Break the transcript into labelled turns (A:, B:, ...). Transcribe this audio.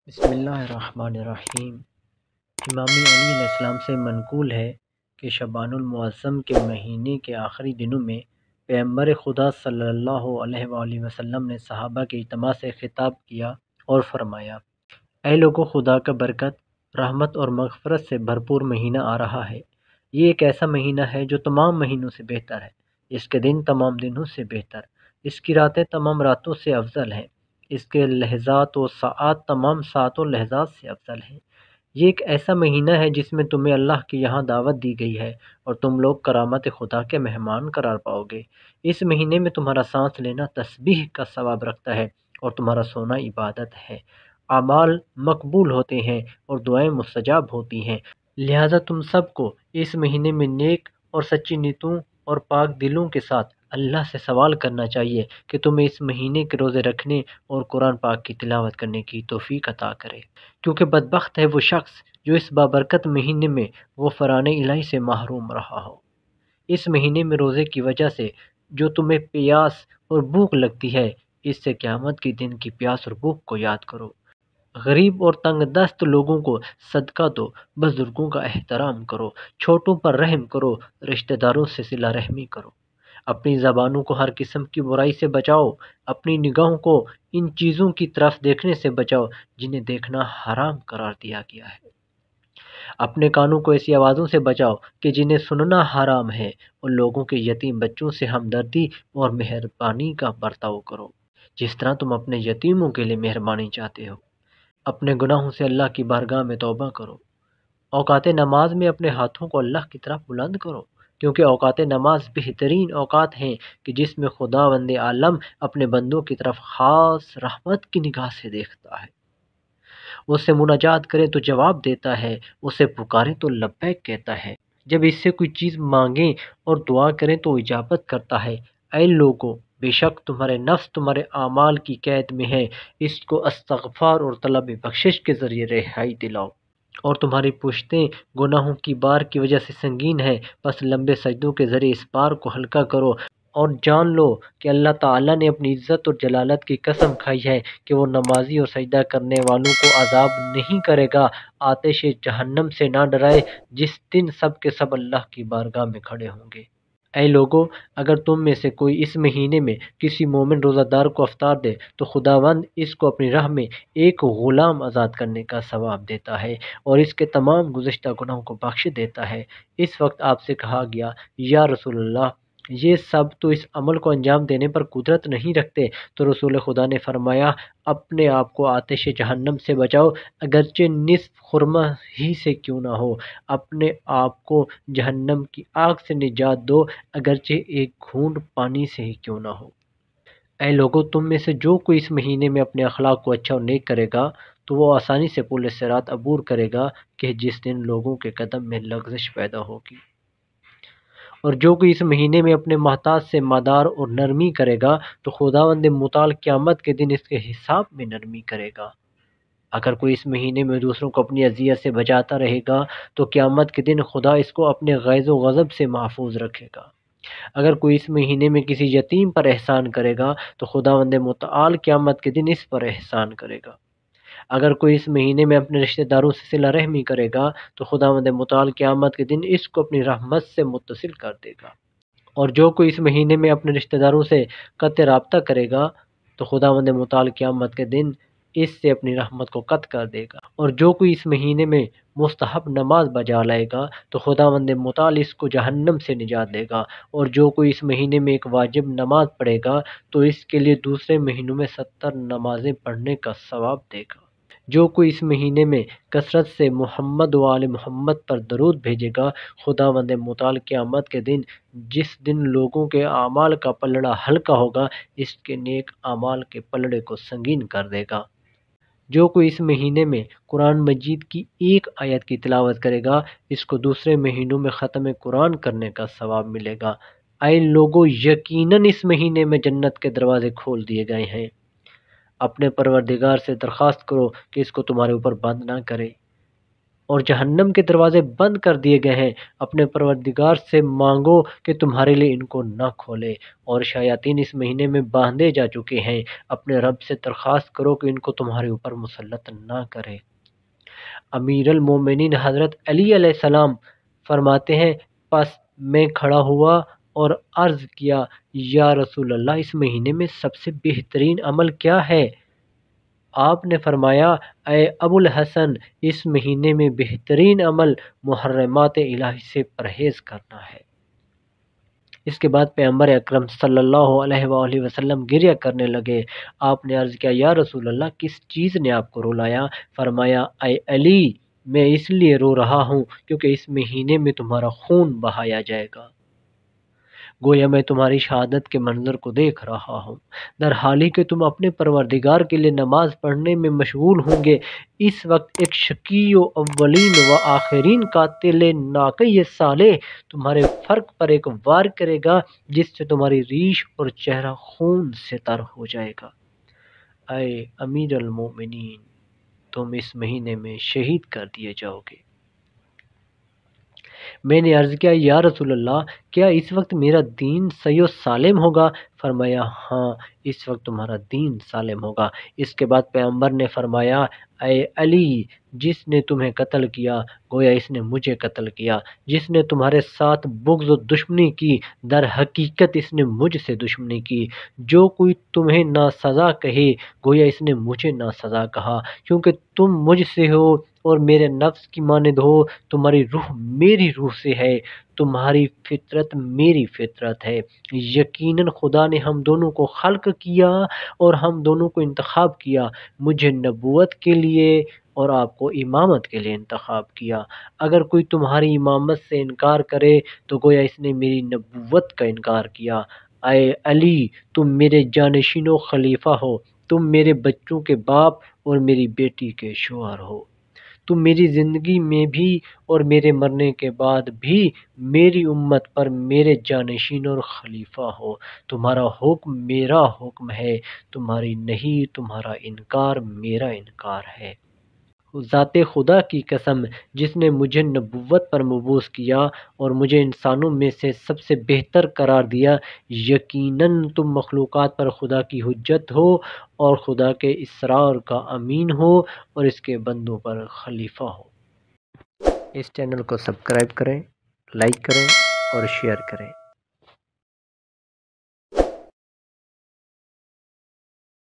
A: بسم اللہ الرحمن الرحیم۔ امام علی علیہ السلام سے منقول ہے کہ شعبان المعظم کے مہینے کے آخری دنوں میں پیغمبر خدا صلی اللہ علیہ وآلہ وسلم نے صحابہ کے اجتماع سے خطاب کیا اور فرمایا: اے لوگو، خدا کا برکت، رحمت اور مغفرت سے بھرپور مہینہ آ رہا ہے۔ یہ ایک ایسا مہینہ ہے جو تمام مہینوں سے بہتر ہے۔ اس کے دن تمام دنوں سے بہتر، اس کی راتیں تمام راتوں سے افضل ہیں، اس کے لحظات و ساعات تمام ساعات و لحظات سے افضل ہیں۔ یہ ایک ایسا مہینہ ہے جس میں تمہیں اللہ کے یہاں دعوت دی گئی ہے اور تم لوگ کرامت خدا کے مہمان قرار پاؤ گے۔ اس مہینے میں تمہارا سانس لینا تسبیح کا ثواب رکھتا ہے اور تمہارا سونا عبادت ہے۔ اعمال مقبول ہوتے ہیں اور دعائیں مستجاب ہوتی ہیں، لہٰذا تم سب کو اس مہینے میں نیک اور سچی نیتوں اور پاک دلوں کے ساتھ اللہ سے سوال کرنا چاہیے کہ تمہیں اس مہینے کے روزے رکھنے اور قرآن پاک کی تلاوت کرنے کی توفیق عطا کرے، کیونکہ بدبخت ہے وہ شخص جو اس بابرکت مہینے میں غفران الہی سے محروم رہا ہو۔ اس مہینے میں روزے کی وجہ سے جو تمہیں پیاس اور بھوک لگتی ہے، اس سے قیامت کے دن کی پیاس اور بھوک کو یاد کرو۔ غریب اور تنگ دست لوگوں کو صدقہ دو، بزرگوں کا احترام کرو، چھوٹوں پر رحم کرو، رشتہ داروں سے صلہ رحمی کرو۔ اپنی زبانوں کو ہر قسم کی برائی سے بچاؤ، اپنی نگاہوں کو ان چیزوں کی طرف دیکھنے سے بچاؤ جنہیں دیکھنا حرام قرار دیا گیا ہے۔ اپنے کانوں کو ایسی آوازوں سے بچاؤ کہ جنہیں سننا حرام ہے، اور لوگوں کے یتیم بچوں سے ہمدردی اور مہربانی کا برتاؤ کرو، جس طرح تم اپنے یتیموں کے لیے مہربانی چاہتے ہو۔ اپنے گناہوں سے اللہ کی بارگاہ میں توبہ کرو۔ اوقات نماز میں اپنے ہاتھوں کو اللہ کی طرف بلند کرو، کیونکہ اوقات نماز بہترین اوقات ہیں کہ جس میں خداوند عالم اپنے بندوں کی طرف خاص رحمت کی نگاہ سے دیکھتا ہے۔ اس سے مناجات کریں تو جواب دیتا ہے، اسے پکاریں تو لبیک کہتا ہے، جب اس سے کوئی چیز مانگیں اور دعا کریں تو اجابت کرتا ہے۔ اے لوگو، بے شک تمہارے نفس تمہارے اعمال کی قید میں ہے، اس کو استغفار اور طلب بخشش کے ذریعے رہائی دلاؤ، اور تمہاری پشتیں گناہوں کی بار کی وجہ سے سنگین ہے، بس لمبے سجدوں کے ذریعے اس بار کو ہلکا کرو، اور جان لو کہ اللہ تعالیٰ نے اپنی عزت اور جلالت کی قسم کھائی ہے کہ وہ نمازی اور سجدہ کرنے والوں کو عذاب نہیں کرے گا، آتش جہنم سے نہ ڈرائے جس دن سب کے سب اللہ کی بارگاہ میں کھڑے ہوں گے۔ اے لوگو، اگر تم میں سے کوئی اس مہینے میں کسی مومن روزہ دار کو افطار دے تو خداوند اس کو اپنی راہ میں ایک غلام آزاد کرنے کا ثواب دیتا ہے اور اس کے تمام گزشتہ گناہوں کو بخش دیتا ہے۔ اس وقت آپ سے کہا گیا: یا رسول اللہ، یہ سب تو اس عمل کو انجام دینے پر قدرت نہیں رکھتے۔ تو رسول خدا نے فرمایا: اپنے آپ کو آتش جہنم سے بچاؤ، اگرچہ نصف خرمہ ہی سے کیوں نہ ہو۔ اپنے آپ کو جہنم کی آگ سے نجات دو، اگرچہ ایک گھونٹ پانی سے ہی کیوں نہ ہو۔ اے لوگو، تم میں سے جو کوئی اس مہینے میں اپنے اخلاق کو اچھا اور نیک کرے گا تو وہ آسانی سے پل صراط عبور کرے گا کہ جس دن لوگوں کے قدم میں لغزش پیدا ہوگی۔ اور جو کوئی اس مہینے میں اپنے محتاج سے مدار اور نرمی کرے گا تو خداوند متعال قیامت کے دن اس کے حساب میں نرمی کرے گا۔ اگر کوئی اس مہینے میں دوسروں کو اپنی اذیت سے بچاتا رہے گا تو قیامت کے دن خدا اس کو اپنے غیظ و غضب سے محفوظ رکھے گا۔ اگر کوئی اس مہینے میں کسی یتیم پر احسان کرے گا تو خداوند متعال قیامت کے دن اس پر احسان کرے گا۔ اگر کوئی اس مہینے میں اپنے رشتہ داروں سے صلہ رحمی کرے گا تو خداوند متعال قیامت کے دن اس کو اپنی رحمت سے متصل کر دے گا۔ اور جو کوئی اس مہینے میں اپنے رشتہ داروں سے قطع رابطہ کرے گا تو خداوند متعال قیامت کے دن اس سے اپنی رحمت کو قطع کر دے گا۔ اور جو کوئی اس مہینے میں مستحب نماز بجا لائے گا تو خداوند متعال اس کو جہنم سے نجات دے گا۔ اور جو کوئی اس مہینے میں ایک واجب نماز پڑھے گا تو اس کے لیے دوسرے مہینوں میں 70 نمازیں پڑھنے کا ثواب دے گا۔ جو کوئی اس مہینے میں کثرت سے محمد و آل محمد پر درود بھیجے گا، خداوند متعال قیامت کے دن جس دن لوگوں کے اعمال کا پلڑا ہلکا ہوگا، اس کے نیک اعمال کے پلڑے کو سنگین کر دے گا۔ جو کوئی اس مہینے میں قرآن مجید کی ایک آیت کی تلاوت کرے گا، اس کو دوسرے مہینوں میں ختم قرآن کرنے کا ثواب ملے گا۔ اے لوگو، یقیناً اس مہینے میں جنت کے دروازے کھول دیے گئے ہیں۔ اپنے پروردگار سے درخواست کرو کہ اس کو تمہارے اوپر بند نہ کرے۔ اور جہنم کے دروازے بند کر دیے گئے ہیں۔ اپنے پروردگار سے مانگو کہ تمہارے لیے ان کو نہ کھولے، اور شیاطین اس مہینے میں باندھے جا چکے ہیں۔ اپنے رب سے درخواست کرو کہ ان کو تمہارے اوپر مسلط نہ کرے۔ امیر المومنین حضرت علی علیہ السلام فرماتے ہیں، پس میں کھڑا ہوا اور عرض کیا، یا رسول اللہ، اس مہینے میں سب سے بہترین عمل کیا ہے؟ آپ نے فرمایا، اے ابو الحسن، اس مہینے میں بہترین عمل محرمات الہی سے پرہیز کرنا ہے۔ اس کے بعد پیغمبر اکرم صلی اللہ علیہ وآلہ وسلم گریہ کرنے لگے۔ آپ نے عرض کیا، یا رسول اللہ، کس چیز نے آپ کو رلایا؟ فرمایا، اے علی، میں اس لیے رو رہا ہوں کیونکہ اس مہینے میں تمہارا خون بہایا جائے گا۔ گویا میں تمہاری شہادت کے منظر کو دیکھ رہا ہوں، در حالی کہ تم اپنے پروردگار کے لیے نماز پڑھنے میں مشغول ہوں گے۔ اس وقت ایک شقی و اولین و آخرین قاتل ناقہ صالح تمہارے فرق پر ایک وار کرے گا جس سے تمہاری ریش اور چہرہ خون سے تر ہو جائے گا۔ اے امیر المومنین، تم اس مہینے میں شہید کر دیے جاؤ گے۔ میں نے عرض کیا، یا رسول اللہ، کیا اس وقت میرا دین صحیح و سالم ہوگا؟ فرمایا، ہاں، اس وقت تمہارا دین سالم ہوگا۔ اس کے بعد پیغمبر نے فرمایا، اے علی، جس نے تمہیں قتل کیا گویا اس نے مجھے قتل کیا، جس نے تمہارے ساتھ بغض و دشمنی کی در حقیقت اس نے مجھ سے دشمنی کی، جو کوئی تمہیں ناسزا کہے گویا اس نے مجھے ناسزا کہا، کیونکہ تم مجھ سے ہو اور میرے نفس کی مانند ہو، تمہاری روح میری روح سے ہے، تمہاری فطرت میری فطرت ہے۔ یقیناً خدا نے ہم دونوں کو خلق کیا اور ہم دونوں کو انتخاب کیا، مجھے نبوت کے لیے اور آپ کو امامت کے لیے انتخاب کیا۔ اگر کوئی تمہاری امامت سے انکار کرے تو گویا اس نے میری نبوت کا انکار کیا۔ اے علی، تم میرے جانشین و خلیفہ ہو، تم میرے بچوں کے باپ اور میری بیٹی کے شوہر ہو، تم میری زندگی میں بھی اور میرے مرنے کے بعد بھی میری امت پر میرے جانشین اور خلیفہ ہو، تمہارا حکم میرا حکم ہے، تمہاری نہیں تمہارا انکار میرا انکار ہے۔ ذات خدا کی قسم، جس نے مجھے نبوت پر مبعوث کیا اور مجھے انسانوں میں سے سب سے بہتر قرار دیا، یقیناً تم مخلوقات پر خدا کی حجت ہو اور خدا کے اسرار کا امین ہو اور اس کے بندوں پر خلیفہ ہو۔ اس چینل کو سبسکرائب کریں، لائک کریں اور شیئر کریں۔